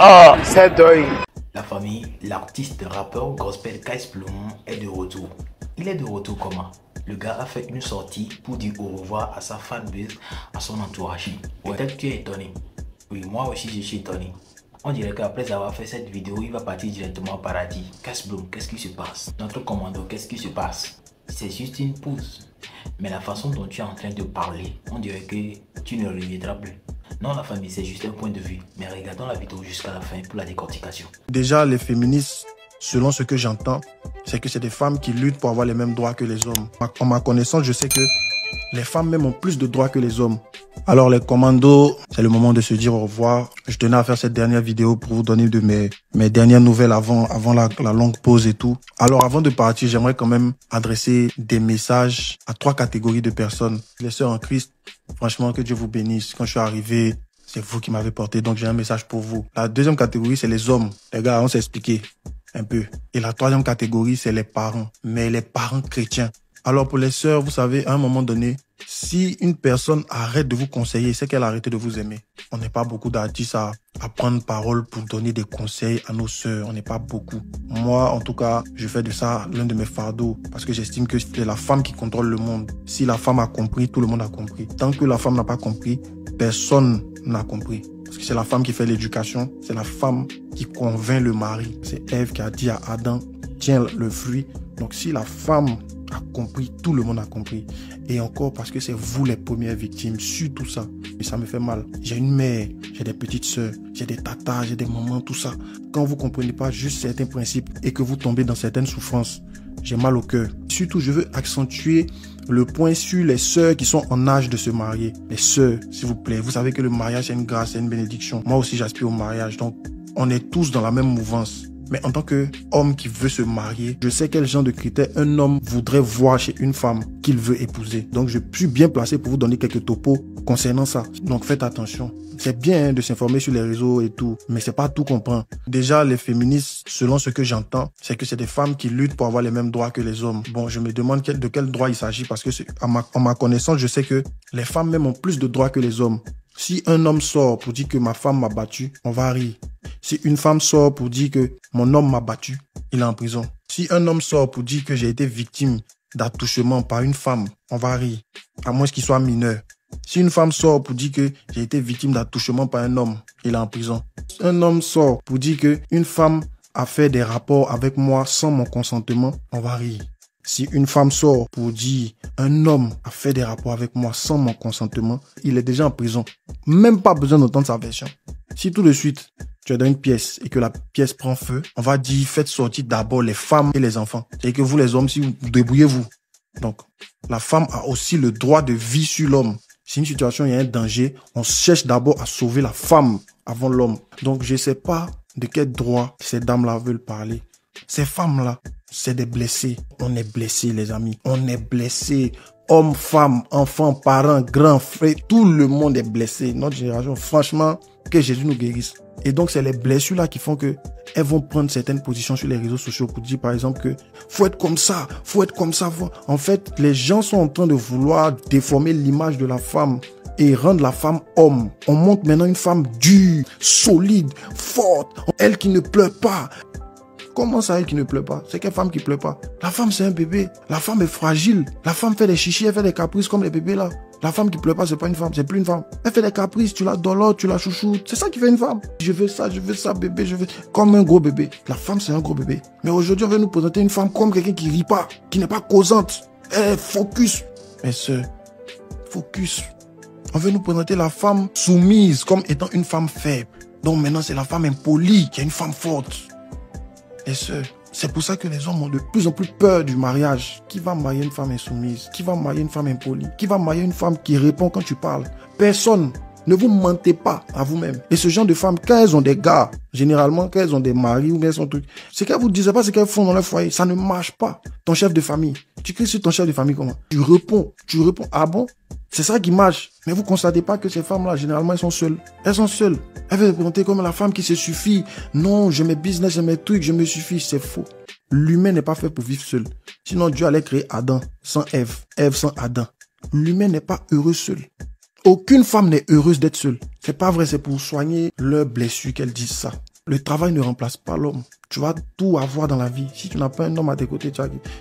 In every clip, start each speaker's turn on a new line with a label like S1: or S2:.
S1: Oh, c'est deuil.
S2: La famille, l'artiste rappeur gospel Kais Plumon est de retour. Il est de retour comment? Le gars a fait une sortie pour dire au revoir à sa fanbase, à son entourage. Peut-être que tu es étonné. Oui, moi aussi je suis étonné. On dirait qu'après avoir fait cette vidéo, il va partir directement au paradis. Kais Plumon, qu'est-ce qui se passe? Notre commando, qu'est-ce qui se passe? C'est juste une pause. Mais la façon dont tu es en train de parler, on dirait que tu ne reviendras plus. Non, la famille, c'est juste un point de vue. Mais regardons la vidéo jusqu'à la fin pour la décortication.
S3: Déjà, les féministes, selon ce que j'entends, c'est que c'est des femmes qui luttent pour avoir les mêmes droits que les hommes. En ma connaissance, je sais que les femmes même ont plus de droits que les hommes. Alors les commandos, c'est le moment de se dire au revoir. Je tenais à faire cette dernière vidéo pour vous donner de mes dernières nouvelles avant la longue pause et tout. Alors avant de partir, j'aimerais quand même adresser des messages à 3 catégories de personnes. Les sœurs en Christ, franchement que Dieu vous bénisse. Quand je suis arrivé, c'est vous qui m'avez porté, donc j'ai un message pour vous. La deuxième catégorie, c'est les hommes. Les gars, on s'est expliqué un peu. Et la troisième catégorie, c'est les parents. Mais les parents chrétiens. Alors pour les sœurs, vous savez, à un moment donné, si une personne arrête de vous conseiller, c'est qu'elle a arrêté de vous aimer. On n'est pas beaucoup d'artistes à prendre parole pour donner des conseils à nos sœurs. On n'est pas beaucoup. Moi, en tout cas, je fais de ça l'un de mes fardeaux parce que j'estime que c'est la femme qui contrôle le monde. Si la femme a compris, tout le monde a compris. Tant que la femme n'a pas compris, personne n'a compris. Parce que c'est la femme qui fait l'éducation. C'est la femme qui convainc le mari. C'est Ève qui a dit à Adam, tiens le fruit. Donc si la femme a compris, tout le monde a compris. Et encore parce que c'est vous les premières victimes sur tout ça. Et ça me fait mal. J'ai une mère, j'ai des petites sœurs, j'ai des tatas, j'ai des mamans, tout ça. Quand vous comprenez pas juste certains principes et que vous tombez dans certaines souffrances, j'ai mal au cœur. Surtout, je veux accentuer le point sur les sœurs qui sont en âge de se marier. Les sœurs, s'il vous plaît. Vous savez que le mariage, c'est une grâce, c'est une bénédiction. Moi aussi, j'aspire au mariage. Donc, on est tous dans la même mouvance. Mais en tant qu'homme qui veut se marier, je sais quel genre de critères un homme voudrait voir chez une femme qu'il veut épouser. Donc, je suis bien placé pour vous donner quelques topos concernant ça. Donc, faites attention. C'est bien de s'informer sur les réseaux et tout, mais c'est pas tout comprendre. Déjà, les féministes, selon ce que j'entends, c'est que c'est des femmes qui luttent pour avoir les mêmes droits que les hommes. Bon, je me demande de quel droit il s'agit parce que en ma connaissance, je sais que les femmes même ont plus de droits que les hommes. Si un homme sort pour dire que ma femme m'a battu, on va rire. Si une femme sort pour dire que mon homme m'a battu, il est en prison. Si un homme sort pour dire que j'ai été victime d'attouchement par une femme, on va rire, à moins qu'il soit mineur. Si une femme sort pour dire que j'ai été victime d'attouchement par un homme, il est en prison. Un homme sort pour dire que une femme a fait des rapports avec moi sans mon consentement, on va rire. Si une femme sort pour dire un homme a fait des rapports avec moi sans mon consentement, il est déjà en prison. Même pas besoin d'entendre sa version. Si tout de suite, tu es dans une pièce et que la pièce prend feu, on va dire faites sortir d'abord les femmes et les enfants. Et que vous les hommes, si vous débrouillez-vous. Donc, la femme a aussi le droit de vie sur l'homme. Si une situation, il y a un danger, on cherche d'abord à sauver la femme avant l'homme. Donc, je ne sais pas de quel droit ces dames-là veulent parler. Ces femmes-là, c'est des blessés. On est blessés, les amis. On est blessés. Hommes, femmes, enfants, parents, grands, frères, tout le monde est blessé. Notre génération, franchement, que Jésus nous guérisse. Et donc, c'est les blessures-là qui font que elles vont prendre certaines positions sur les réseaux sociaux pour dire, par exemple, que faut être comme ça, faut être comme ça. En fait, les gens sont en train de vouloir déformer l'image de la femme et rendre la femme homme. On montre maintenant une femme dure, solide, forte, elle qui ne pleure pas. Comment ça, elle qui ne pleure pas? C'est quelle femme qui pleure pas? La femme, c'est un bébé. La femme est fragile. La femme fait des chichis, elle fait des caprices comme les bébés là. La femme qui pleure pas, c'est pas une femme, c'est plus une femme. Elle fait des caprices, tu la dolores, tu la chouchoutes. C'est ça qui fait une femme. Je veux ça, bébé, je veux... Comme un gros bébé. La femme, c'est un gros bébé. Mais aujourd'hui, on veut nous présenter une femme comme quelqu'un qui rit pas, qui n'est pas causante. Elle focus. Mais focus. On veut nous présenter la femme soumise comme étant une femme faible. Donc maintenant, c'est la femme impolie qui est une femme forte. Et c'est pour ça que les hommes ont de plus en plus peur du mariage. Qui va marier une femme insoumise? Qui va marier une femme impolie? Qui va marier une femme qui répond quand tu parles? Personne. Ne vous mentez pas à vous-même. Et ce genre de femmes, quand elles ont des gars, généralement, quand elles ont des maris ou bien son truc, c'est qu'elles vous disent pas ce qu'elles font dans leur foyer. Ça ne marche pas. Ton chef de famille. Tu cries sur ton chef de famille comment? Tu réponds. Ah bon? C'est ça qui marche. Mais vous constatez pas que ces femmes-là, généralement, elles sont seules. Elles sont seules. Elles veulent se présenter comme la femme qui se suffit. Non, j'ai mes business, j'ai mes trucs, je me suffis. C'est faux. L'humain n'est pas fait pour vivre seul. Sinon, Dieu allait créer Adam sans Ève, Ève sans Adam. L'humain n'est pas heureux seul. Aucune femme n'est heureuse d'être seule. C'est pas vrai, c'est pour soigner leurs blessures qu'elles disent ça. Le travail ne remplace pas l'homme. Tu vas tout avoir dans la vie. Si tu n'as pas un homme à tes côtés,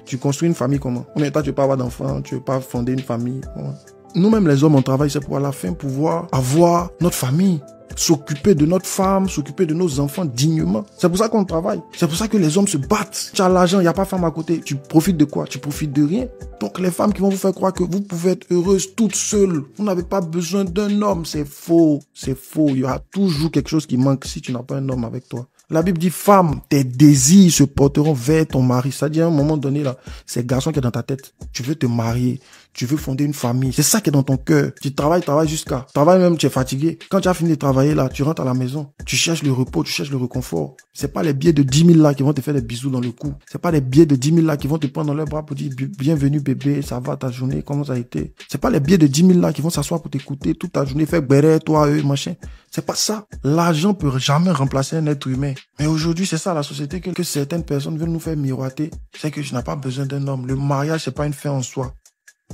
S3: tu construis une famille comment? Combien de temps tu ne veux pas avoir d'enfants, tu ne veux pas fonder une famille? Comment? Nous-mêmes, les hommes, on travaille, c'est pour à la fin pouvoir avoir notre famille, s'occuper de notre femme, s'occuper de nos enfants dignement. C'est pour ça qu'on travaille. C'est pour ça que les hommes se battent. Tu as l'argent, il n'y a pas de femme à côté. Tu profites de quoi? Tu profites de rien. Donc les femmes qui vont vous faire croire que vous pouvez être heureuses toutes seules, vous n'avez pas besoin d'un homme, c'est faux. C'est faux. Il y aura toujours quelque chose qui manque si tu n'as pas un homme avec toi. La Bible dit, femme, tes désirs se porteront vers ton mari. C'est-à-dire, à un moment donné, là, c'est le garçon qui est dans ta tête. Tu veux te marier. Tu veux fonder une famille. C'est ça qui est dans ton cœur. Tu travailles jusqu'à. Travaille même, tu es fatigué. Quand tu as fini de travailler, là, tu rentres à la maison. Tu cherches le repos, tu cherches le réconfort. C'est pas les billets de 10 000 là qui vont te faire des bisous dans le cou. C'est pas les billets de 10 000 là qui vont te prendre dans leurs bras pour dire, bienvenue bébé, ça va ta journée, comment ça a été. C'est pas les billets de 10 000 là qui vont s'asseoir pour t'écouter toute ta journée, faire béret, toi, eux, machin. C'est pas ça. L'argent peut jamais remplacer un être humain. Mais aujourd'hui, c'est ça la société que certaines personnes veulent nous faire miroiter. C'est que je n'ai pas besoin d'un homme. Le mariage, c'est pas une fin en soi.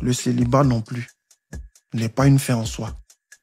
S3: Le célibat non plus n'est pas une fin en soi.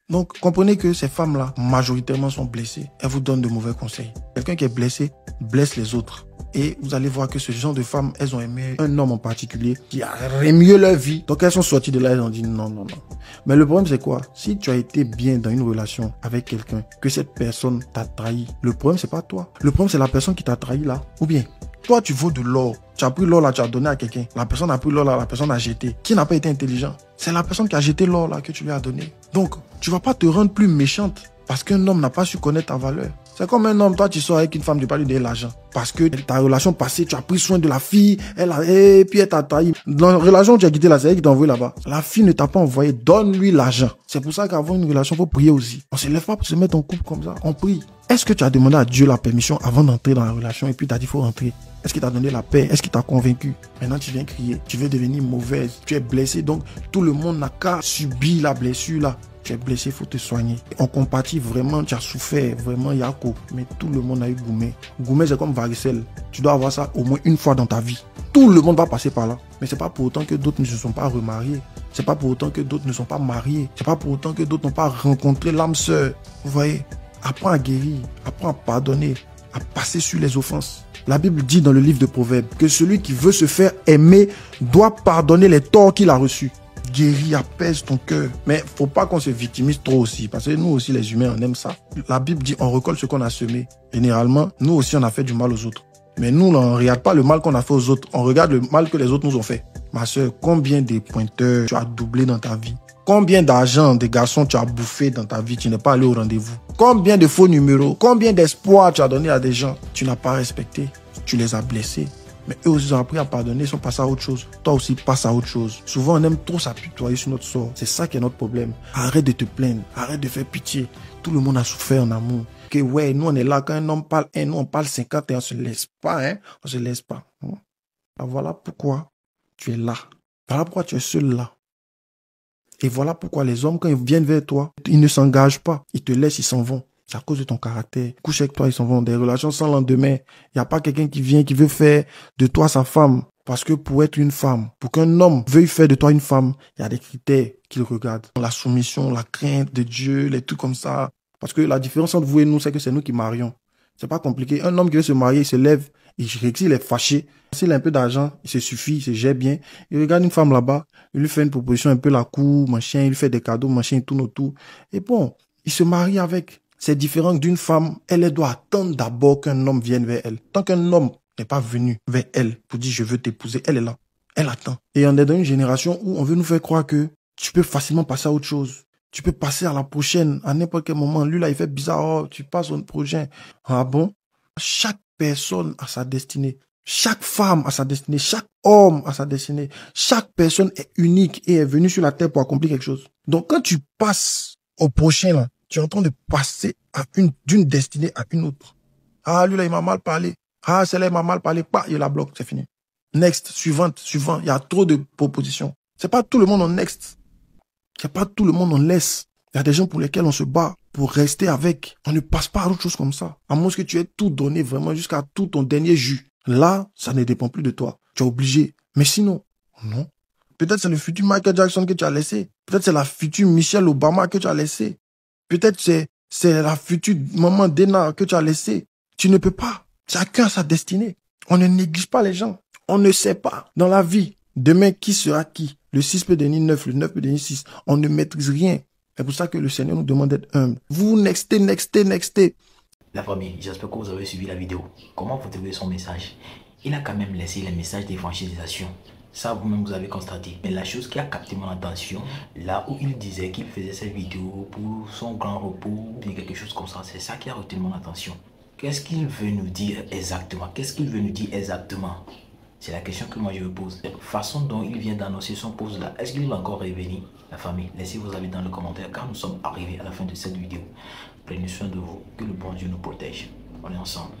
S3: Donc, comprenez que ces femmes-là, majoritairement, sont blessées. Elles vous donnent de mauvais conseils. Quelqu'un qui est blessé blesse les autres. Et vous allez voir que ce genre de femmes, elles ont aimé un homme en particulier qui a mieux leur vie. Donc, elles sont sorties de là, elles ont dit non, non, non. Mais le problème, c'est quoi? Si tu as été bien dans une relation avec quelqu'un, que cette personne t'a trahi, le problème, c'est pas toi. Le problème, c'est la personne qui t'a trahi là. Ou bien, toi, tu vaux de l'or. Tu as pris l'or là, tu as donné à quelqu'un. La personne a pris l'or là, la personne a jeté. Qui n'a pas été intelligent? C'est la personne qui a jeté l'or là que tu lui as donné. Donc, tu vas pas te rendre plus méchante parce qu'un homme n'a pas su connaître ta valeur. C'est comme un homme, toi tu sors avec une femme, tu peux lui donner l'argent. Parce que ta relation passée, tu as pris soin de la fille, et puis elle t'a trahi. Dans la relation où tu as quitté là, c'est elle qui t'a envoyé là-bas. La fille ne t'a pas envoyé, donne-lui l'argent. C'est pour ça qu'avant une relation, il faut prier aussi. On se lève pas pour se mettre en couple comme ça, on prie. Est-ce que tu as demandé à Dieu la permission avant d'entrer dans la relation et puis tu as dit il faut rentrer? Est-ce qu'il t'a donné la paix? Est-ce qu'il t'a convaincu? Maintenant tu viens crier, tu veux devenir mauvaise, tu es blessé, donc tout le monde n'a qu'à subir la blessure là. Tu es blessé, il faut te soigner. On compatit vraiment, tu as souffert, vraiment, Yako. Mais tout le monde a eu Goumé. Goumé, c'est comme varicelle. Tu dois avoir ça au moins une fois dans ta vie. Tout le monde va passer par là. Mais c'est pas pour autant que d'autres ne se sont pas remariés. C'est pas pour autant que d'autres ne sont pas mariés. C'est pas pour autant que d'autres n'ont pas rencontré l'âme sœur. Vous voyez, apprends à guérir, apprends à pardonner, à passer sur les offenses. La Bible dit dans le livre de Proverbes que celui qui veut se faire aimer doit pardonner les torts qu'il a reçus. Guéris, apaise ton cœur. Mais faut pas qu'on se victimise trop aussi. Parce que nous aussi, les humains, on aime ça. La Bible dit, on récolte ce qu'on a semé. Généralement, nous aussi, on a fait du mal aux autres. Mais nous, on ne regarde pas le mal qu'on a fait aux autres. On regarde le mal que les autres nous ont fait. Ma soeur, combien de pointeurs tu as doublé dans ta vie? Combien d'argent des garçons tu as bouffé dans ta vie? Tu n'es pas allé au rendez-vous. Combien de faux numéros? Combien d'espoir tu as donné à des gens? Tu n'as pas respecté. Tu les as blessés. Mais eux aussi ont appris à pardonner, ils sont passés à autre chose. Toi aussi, passe à autre chose. Souvent, on aime trop s'apitoyer sur notre sort. C'est ça qui est notre problème. Arrête de te plaindre. Arrête de faire pitié. Tout le monde a souffert en amour. Que ouais, nous on est là, quand un homme parle 1, nous on parle 50 et on se laisse pas, hein. On se laisse pas. Alors voilà pourquoi tu es là. Voilà pourquoi tu es seul là. Et voilà pourquoi les hommes, quand ils viennent vers toi, ils ne s'engagent pas. Ils te laissent, ils s'en vont. C'est à cause de ton caractère. Ils couchent avec toi, ils s'en vont. Des relations sans lendemain. Il n'y a pas quelqu'un qui vient, qui veut faire de toi sa femme. Parce que pour être une femme, pour qu'un homme veuille faire de toi une femme, il y a des critères qu'il regarde. La soumission, la crainte de Dieu, les trucs comme ça. Parce que la différence entre vous et nous, c'est que c'est nous qui marions. C'est pas compliqué. Un homme qui veut se marier, il se lève, il est fâché. S'il a un peu d'argent, il se suffit, il se gère bien. Il regarde une femme là-bas, il lui fait une proposition un peu la cour, machin, il lui fait des cadeaux, machin, il tourne autour. Et bon, il se marie avec. C'est différent d'une femme. Elle doit attendre d'abord qu'un homme vienne vers elle. Tant qu'un homme n'est pas venu vers elle pour dire je veux t'épouser, elle est là. Elle attend. Et on est dans une génération où on veut nous faire croire que tu peux facilement passer à autre chose. Tu peux passer à la prochaine, à n'importe quel moment. Lui là, il fait bizarre. Oh, tu passes au prochain. Ah bon? Chaque personne a sa destinée. Chaque femme a sa destinée. Chaque homme a sa destinée. Chaque personne est unique et est venue sur la terre pour accomplir quelque chose. Donc quand tu passes au prochain là, tu es en train de passer d'une destinée à une autre. Ah, lui là, il m'a mal parlé. Ah, celle-là, il m'a mal parlé. Pas, il la bloque, c'est fini. Next, suivante, suivant. Il y a trop de propositions. C'est pas tout le monde en next. C'est pas tout le monde en laisse. Il y a des gens pour lesquels on se bat pour rester avec. On ne passe pas à autre chose comme ça. À moins que tu aies tout donné vraiment jusqu'à tout ton dernier jus. Là, ça ne dépend plus de toi. Tu es obligé. Mais sinon, non. Peut-être c'est le futur Michael Jackson que tu as laissé. Peut-être c'est la future Michelle Obama que tu as laissé. Peut-être c'est la future maman Dena que tu as laissée. Tu ne peux pas. Chacun a sa destinée. On ne néglige pas les gens. On ne sait pas. Dans la vie, demain, qui sera qui? Le 6 peut devenir 9, le 9 peut devenir 6. On ne maîtrise rien. C'est pour ça que le Seigneur nous demande d'être humble. Vous nextez.
S2: La famille, j'espère que vous avez suivi la vidéo. Comment vous trouvez son message? Il a quand même laissé les messages d'évangélisation. Ça, vous-même, vous avez constaté. Mais la chose qui a capté mon attention, là où il disait qu'il faisait cette vidéo pour son grand repos, ou bien quelque chose comme ça, c'est ça qui a retenu mon attention. Qu'est-ce qu'il veut nous dire exactement? C'est la question que moi je me pose. La façon dont il vient d'annoncer son poste là, est-ce qu'il va encore revenir? La famille, laissez vos avis dans le commentaire car nous sommes arrivés à la fin de cette vidéo. Prenez soin de vous, que le bon Dieu nous protège. On est ensemble.